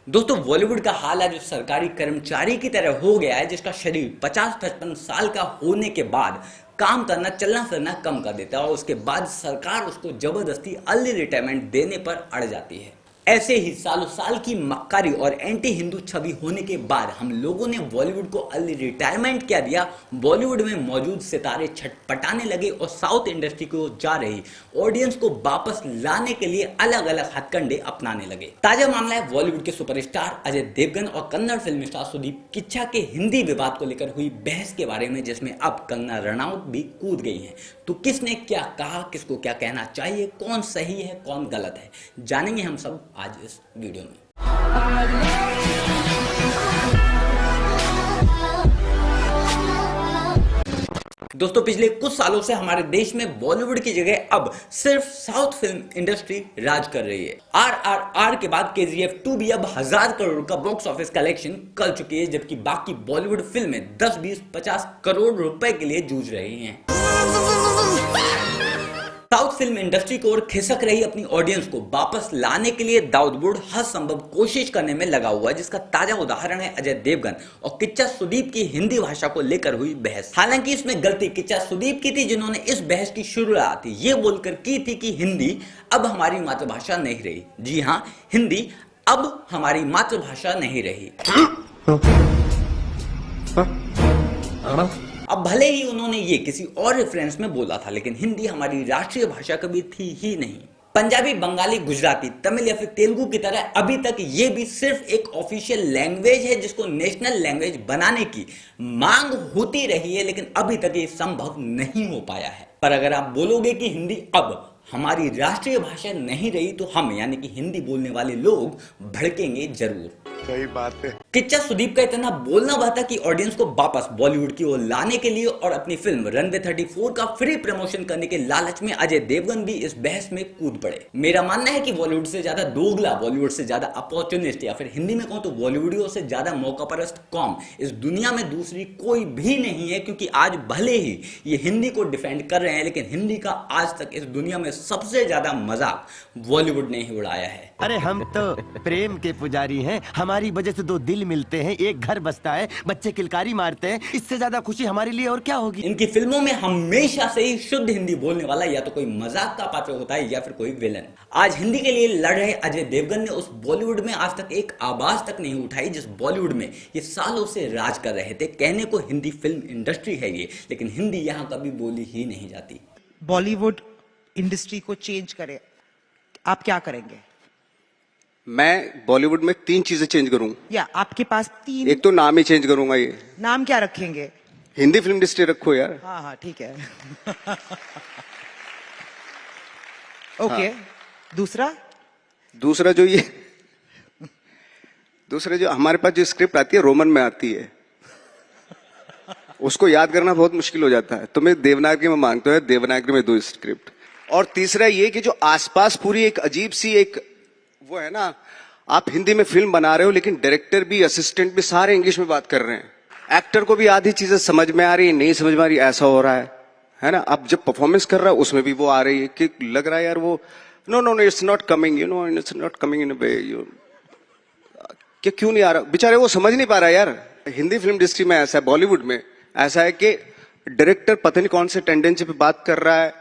दोस्तों बॉलीवुड का हाल आज उस सरकारी कर्मचारी की तरह हो गया है जिसका शरीर 50-55 साल का होने के बाद काम करना चलना फिरना कम कर देता है और उसके बाद सरकार उसको जबरदस्ती अर्ली रिटायरमेंट देने पर अड़ जाती है। ऐसे ही सालों साल की मक्कारी और एंटी हिंदू छवि होने के बाद हम लोगों ने बॉलीवुड को अर्ली रिटायरमेंट क्या दिया। बॉलीवुड में मौजूद सितारे छटपटाने लगे और साउथ इंडस्ट्री को जा रही ऑडियंस को वापस लाने के लिए अलग अलग हथकंडे अपनाने लगे। ताजा मामला है बॉलीवुड के सुपरस्टार अजय देवगन और कन्नड़ फिल्म स्टार सुदीप किच्चा के हिंदी विवाद को लेकर हुई बहस के बारे में, जिसमें अब कंगना रनौत भी कूद गई हैं। तो किसने क्या कहा, किसको क्या कहना चाहिए, कौन सही है कौन गलत है, जानेंगे हम सब आज इस वीडियो में। दोस्तों पिछले कुछ सालों से हमारे देश में बॉलीवुड की जगह अब सिर्फ साउथ फिल्म इंडस्ट्री राज कर रही है। RRR के बाद KGF 2 भी अब 1000 करोड़ का बॉक्स ऑफिस कलेक्शन कर चुकी है, जबकि बाकी बॉलीवुड फिल्में 10, 20, 50 करोड़ रुपए के लिए जूझ रही हैं। साउथ फिल्म इंडस्ट्री को और खिसक रही अपनी ऑडियंस को वापस लाने के लिए दाऊद बुड हर संभव कोशिश करने में लगा हुआ है, जिसका ताजा उदाहरण है अजय देवगन और किच्चा सुदीप की हिंदी भाषा को लेकर हुई बहस। हालांकि इसमें गलती किच्चा सुदीप की थी, जिन्होंने इस बहस की शुरुआत ये बोलकर की थी कि हिंदी अब हमारी मातृभाषा नहीं रही। जी हाँ, हिंदी अब हमारी मातृभाषा नहीं रही। अब भले ही उन्होंने ये किसी और रेफरेंस में बोला था, लेकिन हिंदी हमारी राष्ट्रीय भाषा कभी थी ही नहीं। पंजाबी, बंगाली, गुजराती, तमिल या फिर तेलुगु की तरह अभी तक ये भी सिर्फ एक ऑफिशियल लैंग्वेज है जिसको नेशनल लैंग्वेज बनाने की मांग होती रही है, लेकिन अभी तक ये संभव नहीं हो पाया है। पर अगर आप बोलोगे कि हिंदी अब हमारी राष्ट्रीय भाषा नहीं रही, तो हम यानी कि हिंदी बोलने वाले लोग भड़केंगे जरूर। सही बात है। किच्चा सुदीप का इतना बोलना हुआ था कि ऑडियंस को वापस बॉलीवुड की ओर लाने के लिए और अपनी फिल्म रनवे 34 का फ्री प्रमोशन करने के लालच में अजय देवगन भी इस बहस में कूद पड़े। मेरा मानना है कि बॉलीवुड से ज्यादा दोगला, बॉलीवुड से ज्यादा अपॉर्चुनिस्ट, या फिर हिंदी में कहूं तो बॉलीवुडियों से ज्यादा मौकापरस्त कौम इस दुनिया में दूसरी कोई भी नहीं है। क्योंकि आज भले ही ये हिंदी को डिफेंड कर रहे हैं, लेकिन हिंदी का आज तक इस दुनिया में सबसे ज्यादा मजाक बॉलीवुड ने ही उड़ाया है। अरे हम तो प्रेम के पुजारी हैं, हमारी वजह से दो दिल मिलते हैं, एक घर बसता है, बच्चे किलकारी मारते हैं, इससे ज्यादा खुशी हमारे लिए और क्या होगी। इनकी फिल्मों में हमेशा से ही शुद्ध हिंदी बोलने वाला या तो कोई मजाक का पात्र होता है या फिर कोई विलन। आज हिंदी के लिए लड़ रहे अजय देवगन ने उस बॉलीवुड में आज तक एक आवाज तक नहीं उठाई जिस बॉलीवुड में ये सालों से राज कर रहे थे। कहने को हिंदी फिल्म इंडस्ट्री है ये, लेकिन हिंदी यहाँ कभी बोली ही नहीं जाती। बॉलीवुड इंडस्ट्री को चेंज करे, आप क्या करेंगे? मैं बॉलीवुड में 3 चीजें चेंज करूं। या आपके पास 3? एक तो नाम ही चेंज करूंगा। ये नाम क्या रखेंगे? हिंदी फिल्म इंडस्ट्री रखो यार। हाँ हाँ ठीक है। ओके हाँ। दूसरा जो हमारे पास जो स्क्रिप्ट आती है रोमन में आती है, उसको याद करना बहुत मुश्किल हो जाता है, तो मैं देवनागरी में मांगता हूँ, देवनागरी में 2 स्क्रिप्ट। और तीसरा ये कि जो आसपास पूरी एक अजीब सी एक वो है ना, आप हिंदी में फिल्म बना रहे हो लेकिन डायरेक्टर भी, असिस्टेंट भी सारे इंग्लिश में बात कर रहे हैं, एक्टर को भी आधी चीजें समझ में आ रही है, नहीं समझ में आ रही, ऐसा हो रहा है ना। अब जब परफॉर्मेंस कर रहा है उसमें भी वो आ रही है कि लग रहा है यार वो no it's not coming, it's not coming in a way, क्या क्यों नहीं आ रहा, बेचारे वो समझ नहीं पा रहा यार। हिंदी फिल्म इंडस्ट्री में ऐसा है, बॉलीवुड में ऐसा है कि डायरेक्टर पता नहीं कौन से टेंडेंसी पे बात कर रहा है,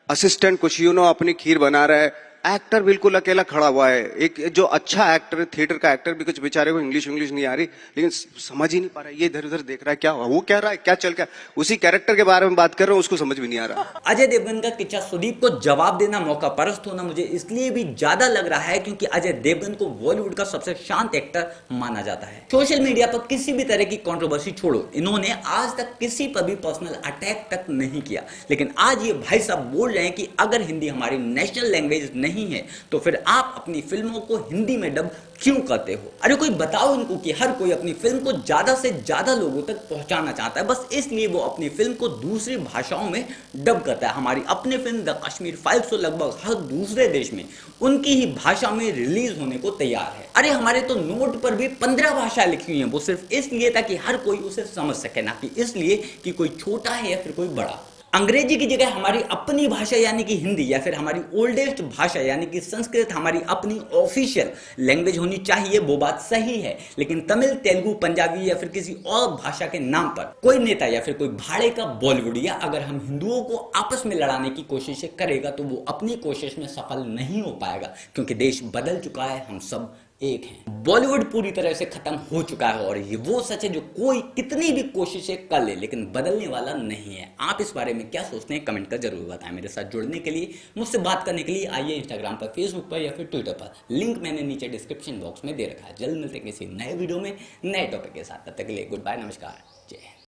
असिस्टेंट कुछ अपनी खीर बना रहा है, एक्टर बिल्कुल अकेला खड़ा हुआ है। एक जो अच्छा एक्टर है, थिएटर का एक्टर भी, कुछ बेचारे को इंग्लिश नहीं आ रही, लेकिन समझ ही नहीं पा रहा है, ये इधर उधर देख रहा है, क्या वो कह रहा है, क्या चल गया, उसी कैरेक्टर के बारे में बात कर रहा हूँ, उसको समझ भी नहीं आ रहा। अजय देवगन का किच्चा सुदीप को जवाब देना, मौका परस्त होना मुझे इसलिए भी ज्यादा लग रहा है क्योंकि अजय देवगन को बॉलीवुड का सबसे शांत एक्टर माना जाता है। सोशल मीडिया पर किसी भी तरह की कंट्रोवर्सी छोड़ो, इन्होंने आज तक किसी पर भी पर्सनल अटैक तक नहीं किया, लेकिन आज ये भाई साहब बोल रहे हैं कि अगर हिंदी हमारी नेशनल लैंग्वेज नहीं है तो फिर आप अपनी फिल्मों को हिंदी में डब क्यों करते हो? अरे कोई बताओ इनको कि हर कोई अपनी फिल्म को ज्यादा से ज्यादा लोगों तक पहुंचाना चाहता है, बस इसलिए वो अपनी फिल्म को दूसरी भाषाओं में डब करता है। हमारी अपनी फिल्म द कश्मीर फाइल्स तो लगभग हर दूसरे देश में उनकी ही भाषा में रिलीज होने को तैयार है। अरे हमारे तो नोट पर भी 15 भाषाएं लिखी हुई हैं, वो सिर्फ इसलिए ताकि हर कोई उसे समझ सके, ना कि इसलिए कि कोई छोटा है या फिर कोई बड़ा। अंग्रेजी की जगह हमारी अपनी भाषा यानी कि हिंदी या फिर हमारी ओल्डेस्ट भाषा यानी कि संस्कृत हमारी अपनी ऑफिशियल लैंग्वेज होनी चाहिए, वो बात सही है। लेकिन तमिल, तेलुगु, पंजाबी या फिर किसी और भाषा के नाम पर कोई नेता या फिर कोई भाड़े का बॉलीवुडिया अगर हम हिंदुओं को आपस में लड़ाने की कोशिश करेगा तो वो अपनी कोशिश में सफल नहीं हो पाएगा, क्योंकि देश बदल चुका है, हम सब एक हैं। बॉलीवुड पूरी तरह से खत्म हो चुका है और ये वो सच है जो कोई कितनी भी कोशिशें कर ले लेकिन बदलने वाला नहीं है। आप इस बारे में क्या सोचते हैं कमेंट कर जरूर बताएं। मेरे साथ जुड़ने के लिए, मुझसे बात करने के लिए आइए इंस्टाग्राम पर, फेसबुक पर या फिर ट्विटर पर, लिंक मैंने नीचे डिस्क्रिप्शन बॉक्स में दे रखा है। जल्द मिलते हैं किसी नए वीडियो में नए टॉपिक के साथ। तब तक के लिए गुड बाय, नमस्कार।